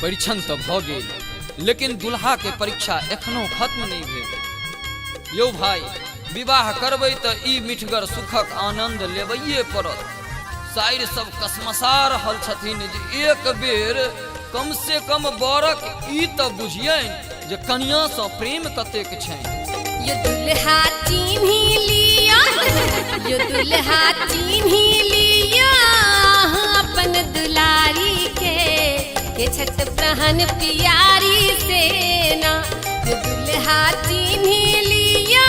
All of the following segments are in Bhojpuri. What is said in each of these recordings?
परीक्षण तो भ गेल, लेकिन दुल्हा के परीक्षा एखनो खत्म नहीं भेल। यौ भाई, विवाह करबै तो ई मिठगर सुखक आनंद लेबैये पड़त। शायर सब कसमसा रहल छथिन जे एक बेर कम से कम बरक ई तो बुझियनि जे कनिया सँ प्रेम कतेक छनि। यो दुल्हा चिन्ही लिया, यो दुल्हा चिन्ही लिया अपन दुलारी के छठ प्रहन प्यारी सेना। यो दुल्हा चिन्ही लिया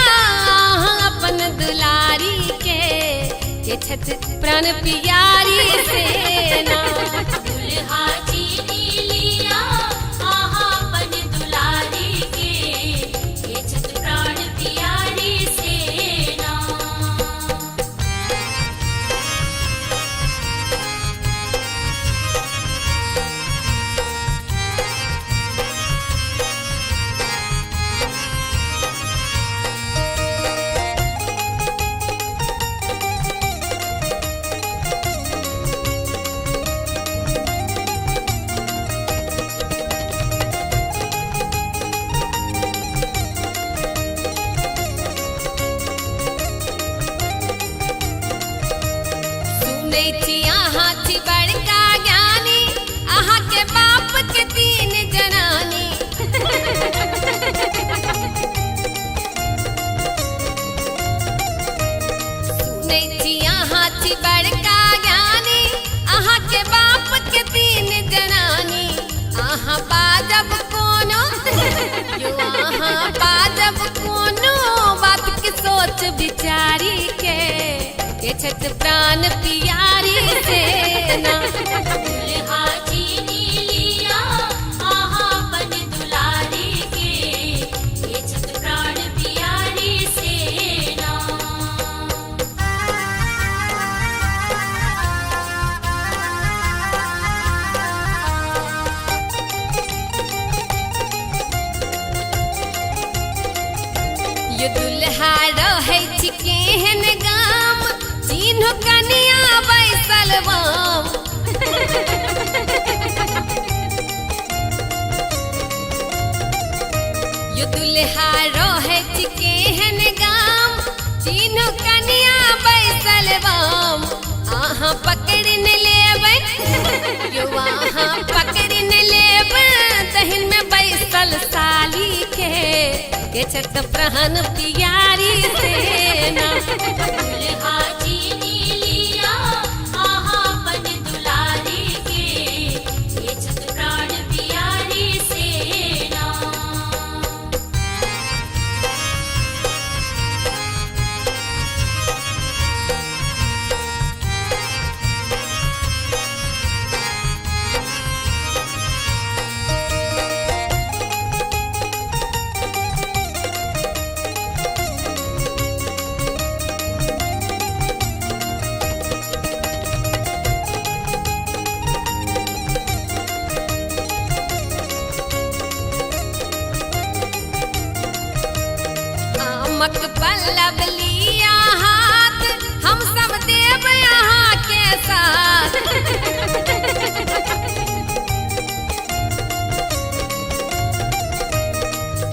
अपन दुलारी के छठ प्राण प्यारी सेना। दुल्हा चिन्ही लिया अपन दुलारी के छठ प्राण प्यारी सेना। सुनै छी अहाँ छी बड़का ज्ञानी, अहाँ के बाप के 3 जनानी। सुनै छी अहाँ छी बड़का ज्ञानी, अहाँ के बाप के 3 जनानी। अहाँ बाजब कोनो, यो अहाँ बाजब कोनो बात के सोच विचारी के छठ प्राण प्यारी सेना। दुल्हा चिन्ही लिया अपन दुलारी के छठ प्राण प्यारी सेना। यो दुल्हा रहै छी केहन गाम, चिन्ह कनिया बैसल बाम। यो दुल्हा रहै छी केहन गाम, चिन्ह कनिया बैसल बाम। अहाँ पकड़ न लेबै, यो अहाँ पकड़ न लेबै दहिन में बैसल साली के छठ प्रहन प्यारी सेना। दुल्हा चिन्ही लिया अपन दुलारी के छठ प्राण प्यारी सेना। आमक पल्लव लिया हाथ, हम सब देव यहाँ के साथ।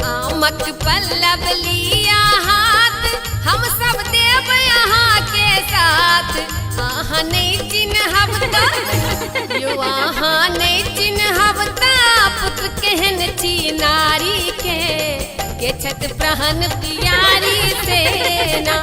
आमक पल्लव लिया हाथ, हम सब देव यहाँ के साथ। अहाँ नहीं चिन्हब त, यो अहाँ नहीं चिन्हब त पुत्र केहन छी नारी के छठ प्रहन प्यारी सेना।